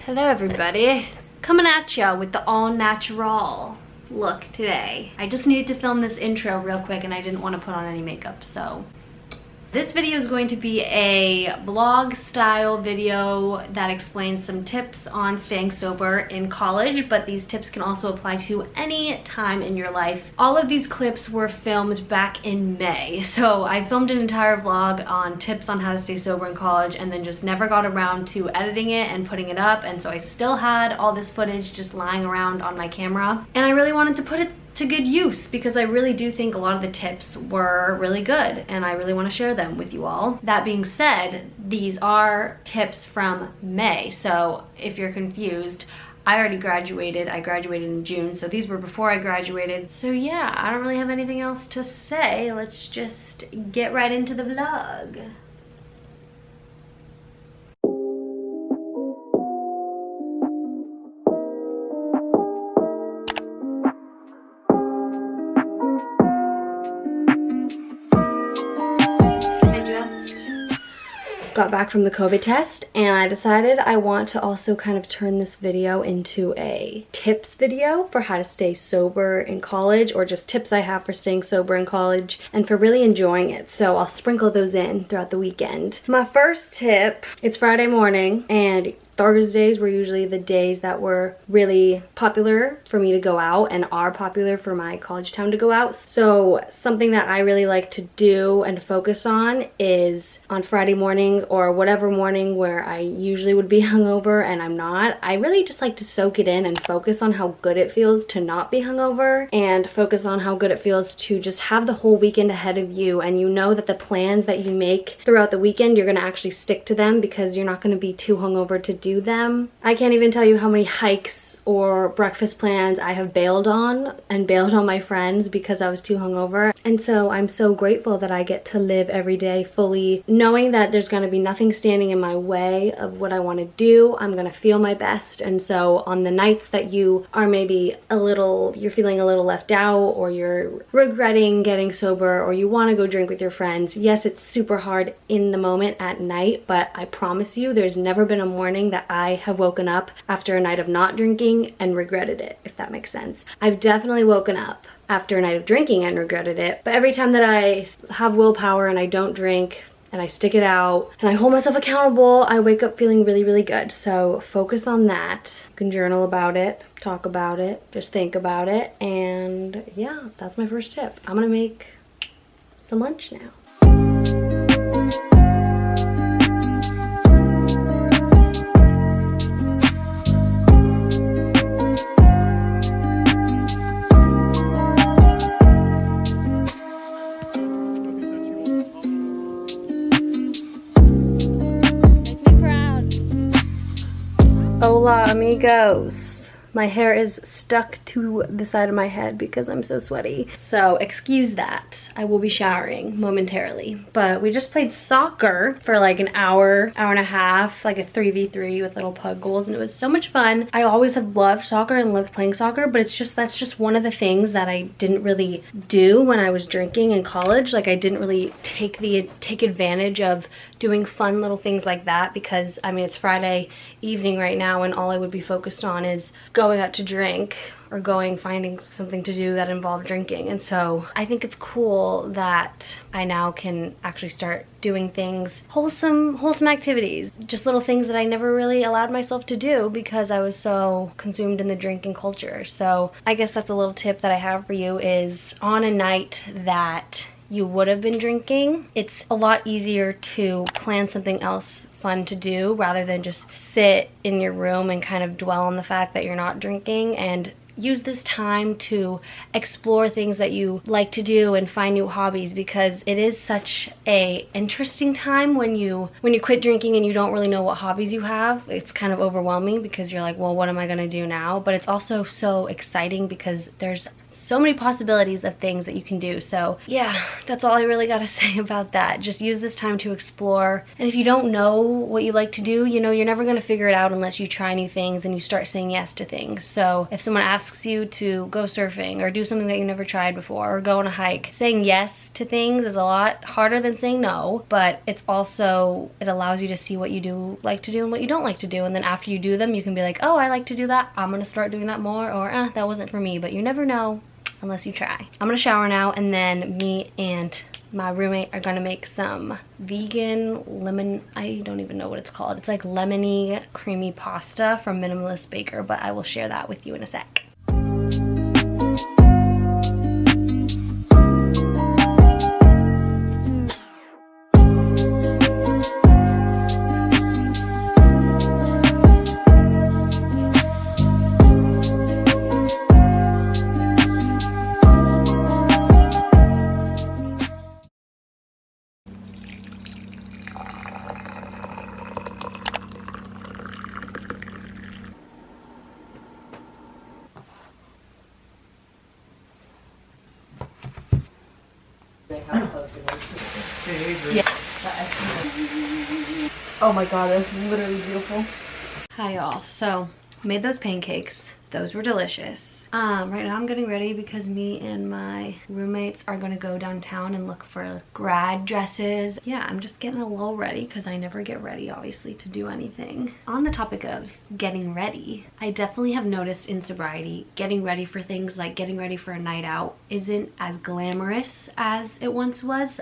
Hello everybody, coming at ya with the all natural look today. I just needed to film this intro real quick and I didn't want to put on any makeup, so this video is going to be a vlog style video that explains some tips on staying sober in college, but these tips can also apply to any time in your life. All of these clips were filmed back in May, so I filmed an entire vlog on tips on how to stay sober in college and then just never got around to editing it and putting it up, and so I still had all this footage just lying around on my camera, and I really wanted to put it to good use because I really do think a lot of the tips were really good and I really want to share them with you all. That being said, these are tips from May, so if you're confused, I already graduated. I graduated in June, so these were before I graduated. So yeah, I don't really have anything else to say. Let's just get right into the vlog. Got back from the COVID test and I decided I want to also kind of turn this video into a tips video for how to stay sober in college, or just tips I have for staying sober in college and for really enjoying it. So I'll sprinkle those in throughout the weekend. My first tip, it's Friday morning and Thursdays were usually the days that were really popular for me to go out and are popular for my college town to go out. So something that I really like to do and focus on is on Friday mornings or whatever morning where I usually would be hungover and I'm not, I really just like to soak it in and focus on how good it feels to not be hungover and focus on how good it feels to just have the whole weekend ahead of you, and you know that the plans that you make throughout the weekend, you're gonna actually stick to them because you're not gonna be too hungover to do them. I can't even tell you how many hikes or breakfast plans I have bailed on my friends because I was too hungover. And so I'm so grateful that I get to live every day fully knowing that there's going to be nothing standing in my way of what I want to do. I'm going to feel my best. And so on the nights that you are maybe you're feeling a little left out, or you're regretting getting sober, or you want to go drink with your friends, yes, it's super hard in the moment at night, but I promise you there's never been a morning that I have woken up after a night of not drinking and regretted it, if that makes sense. I've definitely woken up after a night of drinking and regretted it, but every time that I have willpower and I don't drink and I stick it out and I hold myself accountable, I wake up feeling really, really good. So focus on that. You can journal about it, talk about it, just think about it, and yeah, that's my first tip. I'm gonna make some lunch now. Hola amigos. My hair is stuck to the side of my head because I'm so sweaty. So excuse that. I will be showering momentarily. But we just played soccer for like an hour and a half, like a 3v3 with little pug goals, and it was so much fun. I always have loved soccer and loved playing soccer, but that's just one of the things that I didn't really do when I was drinking in college. Like I didn't really take advantage of doing fun little things like that because I mean it's Friday evening right now and all I would be focused on is going out to drink or finding something to do that involved drinking. And so I think it's cool that I now can actually start doing things, wholesome activities, just little things that I never really allowed myself to do because I was so consumed in the drinking culture. So I guess that's a little tip that I have for you, is on a night that you would have been drinking, it's a lot easier to plan something else fun to do rather than just sit in your room and kind of dwell on the fact that you're not drinking, and use this time to explore things that you like to do and find new hobbies, because it is such a interesting time when you quit drinking and you don't really know what hobbies you have. It's kind of overwhelming because you're like, well, what am I gonna do now? But it's also so exciting because there's so many possibilities of things that you can do. So yeah, that's all I really gotta say about that. Just use this time to explore. And if you don't know what you like to do, you know, you're never gonna figure it out unless you try new things and you start saying yes to things. So if someone asks you to go surfing or do something that you never tried before or go on a hike, saying yes to things is a lot harder than saying no, but it's also, it allows you to see what you do like to do and what you don't like to do. And then after you do them, you can be like, oh, I like to do that, I'm gonna start doing that more, or that wasn't for me. But you never know unless you try. I'm gonna shower now, and then me and my roommate are gonna make some vegan lemon, I don't even know what it's called. It's like lemony creamy pasta from Minimalist Baker, but I will share that with you in a sec. Yeah. Oh my god, that's literally beautiful. Hi y'all. So, made those pancakes. Those were delicious. Right now I'm getting ready because me and my roommates are gonna go downtown and look for grad dresses. Yeah, I'm just getting a little ready because I never get ready, obviously, to do anything. On the topic of getting ready, I definitely have noticed in sobriety, getting ready for things like getting ready for a night out isn't as glamorous as it once was.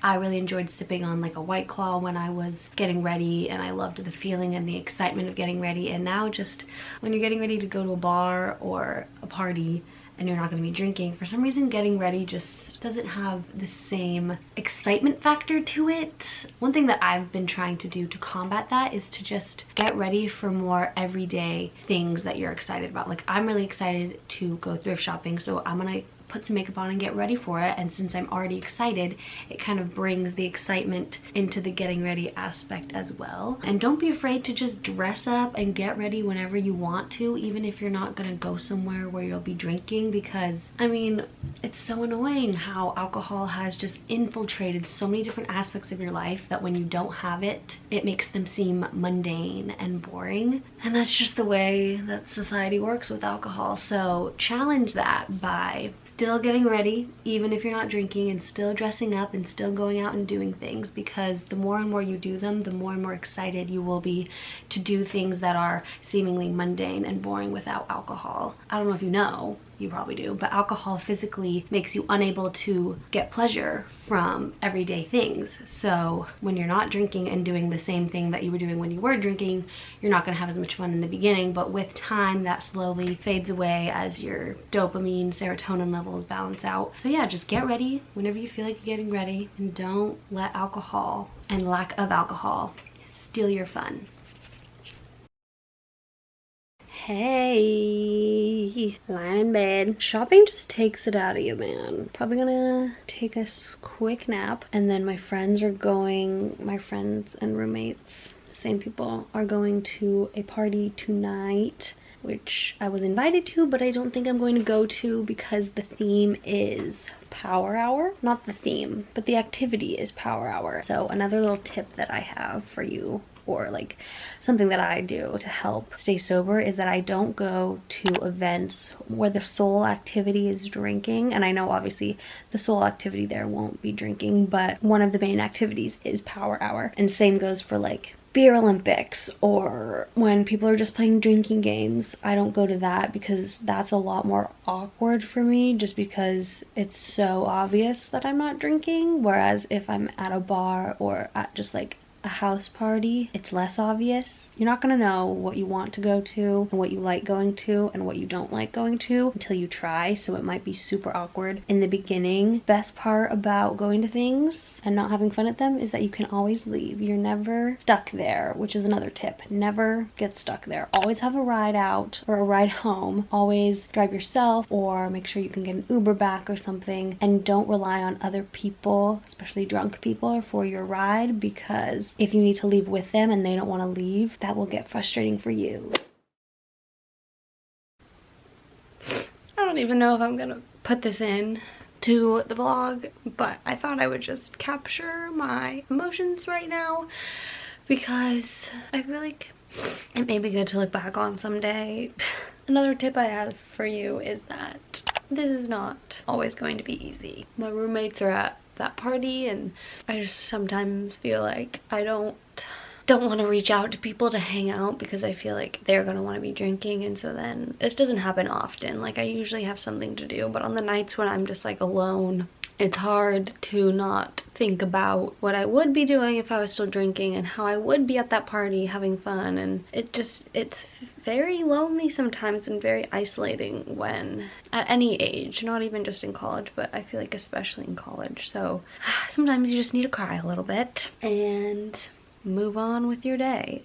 I really enjoyed sipping on like a White Claw when I was getting ready, and I loved the feeling and the excitement of getting ready. And now just when you're getting ready to go to a bar or a party and you're not going to be drinking, for some reason getting ready just doesn't have the same excitement factor to it. One thing that I've been trying to do to combat that is to just get ready for more everyday things that you're excited about. Like, I'm really excited to go thrift shopping, so I'm gonna put some makeup on and get ready for it. And since I'm already excited, it kind of brings the excitement into the getting ready aspect as well. And don't be afraid to just dress up and get ready whenever you want to, even if you're not gonna go somewhere where you'll be drinking, because I mean, it's so annoying how alcohol has just infiltrated so many different aspects of your life that when you don't have it, it makes them seem mundane and boring. And that's just the way that society works with alcohol. So challenge that by still getting ready, even if you're not drinking, and still dressing up and still going out and doing things, because the more and more you do them, the more and more excited you will be to do things that are seemingly mundane and boring without alcohol. I don't know if you know, you probably do, but alcohol physically makes you unable to get pleasure from everyday things. So when you're not drinking and doing the same thing that you were doing when you were drinking, you're not gonna have as much fun in the beginning, but with time that slowly fades away as your dopamine, serotonin levels balance out. So yeah, just get ready whenever you feel like you're getting ready, and don't let alcohol and lack of alcohol steal your fun. Hey, lying in bed. Shopping just takes it out of you, man. Probably gonna take a quick nap, and then my friends and roommates, same people, are going to a party tonight, which I was invited to, but I don't think I'm going to go to because the theme is Power Hour. Not the theme, but the activity is Power Hour. So another little tip that I have for you, or like something that I do to help stay sober, is that I don't go to events where the sole activity is drinking. And I know obviously the sole activity there won't be drinking, but one of the main activities is Power Hour. And same goes for like beer Olympics, or when people are just playing drinking games. I don't go to that because that's a lot more awkward for me, just because it's so obvious that I'm not drinking. Whereas if I'm at a bar or at just like a house party, it's less obvious. You're not gonna know what you want to go to and what you like going to and what you don't like going to until you try, so it might be super awkward in the beginning. Best part about going to things and not having fun at them is that you can always leave. You're never stuck there, which is another tip. Never get stuck there. Always have a ride out or a ride home. Always drive yourself, or make sure you can get an Uber back or something, and don't rely on other people, especially drunk people, for your ride, because if you need to leave with them and they don't want to leave, that will get frustrating for you. I don't don't even know if I'm gonna put this in to the vlog, but I thought I would just capture my emotions right now because I feel like it may be good to look back on someday. Another tip I have for you is that this is not always going to be easy. My roommates are at that party and I just sometimes feel like I don't want to reach out to people to hang out because I feel like they're gonna want to be drinking, and so then this doesn't happen often. Like, I usually have something to do, but on the nights when I'm just like alone, it's hard to not think about what I would be doing if I was still drinking and how I would be at that party having fun, and it's very lonely sometimes and very isolating when at any age, not even just in college, but I feel like especially in college. So sometimes you just need to cry a little bit and move on with your day.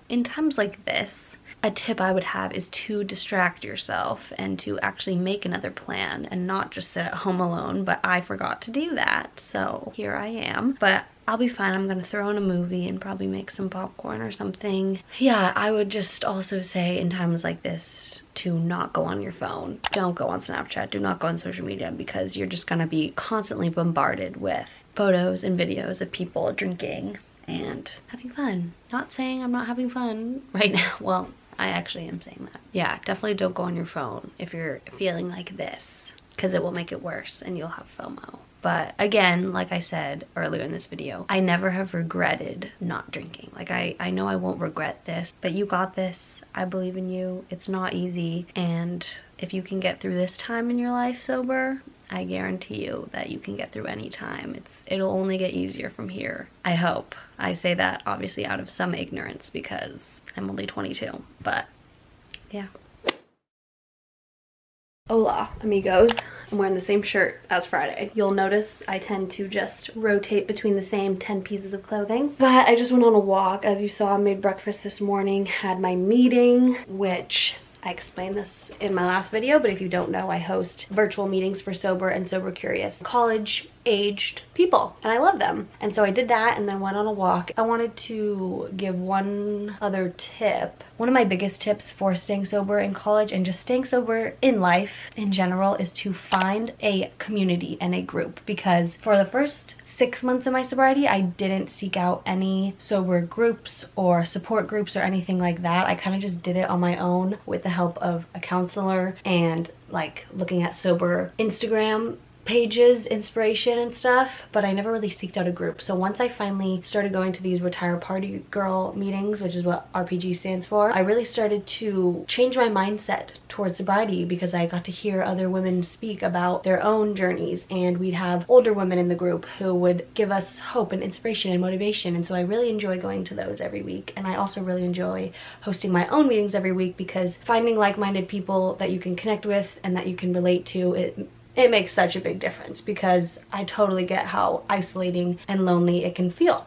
In times like this, a tip I would have is to distract yourself and to actually make another plan and not just sit at home alone, but I forgot to do that, so here I am. But I'll be fine. I'm gonna throw on a movie and probably make some popcorn or something. Yeah, I would just also say in times like this to not go on your phone. Don't go on Snapchat, do not go on social media, because you're just gonna be constantly bombarded with photos and videos of people drinking and having fun. Not saying I'm not having fun right now. Well, I actually am saying that. Yeah, definitely don't go on your phone if you're feeling like this, because it will make it worse and you'll have FOMO. But again, like I said earlier in this video, I never have regretted not drinking. Like, I know I won't regret this, but you got this. I believe in you. It's not easy, and if you can get through this time in your life sober, I guarantee you that you can get through any time. It'll only get easier from here. I hope. I say that obviously out of some ignorance because I'm only 22, but yeah. Hola, amigos. I'm wearing the same shirt as Friday. You'll notice I tend to just rotate between the same 10 pieces of clothing. But I just went on a walk. As you saw, I made breakfast this morning, had my meeting, which I explained this in my last video, but if you don't know, I host virtual meetings for sober and sober curious college-aged people, and I love them. And so I did that and then went on a walk. I wanted to give one other tip. One of my biggest tips for staying sober in college and just staying sober in life in general is to find a community and a group, because for the first 6 months of my sobriety, I didn't seek out any sober groups or support groups or anything like that. I kind of just did it on my own with the help of a counselor and like looking at sober Instagram pages, inspiration and stuff, but I never really seeked out a group. So once I finally started going to these retire party girl meetings, which is what RPG stands for, I really started to change my mindset towards sobriety because I got to hear other women speak about their own journeys, and we'd have older women in the group who would give us hope and inspiration and motivation. And so I really enjoy going to those every week, and I also really enjoy hosting my own meetings every week because finding like-minded people that you can connect with and that you can relate to, it makes such a big difference, because I totally get how isolating and lonely it can feel.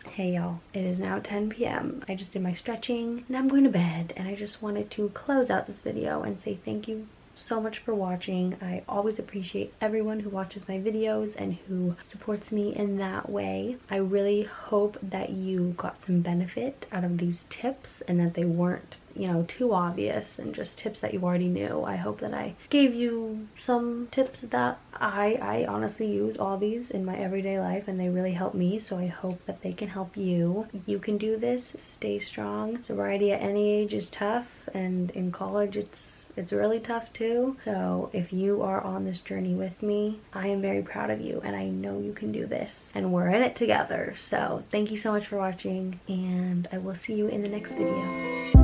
Hey y'all, it is now 10 p.m. I just did my stretching and I'm going to bed, and I just wanted to close out this video and say thank you so much for watching. I always appreciate everyone who watches my videos and who supports me in that way. I really hope that you got some benefit out of these tips and that they weren't, you know, too obvious and just tips that you already knew. I hope that I gave you some tips that I honestly use all these in my everyday life, and they really help me, so I hope that they can help you. You can do this. Stay strong. Sobriety at any age is tough, and in college it's really tough too. So if you are on this journey with me, I am very proud of you, and I know you can do this, and we're in it together. So thank you so much for watching, and I will see you in the next video.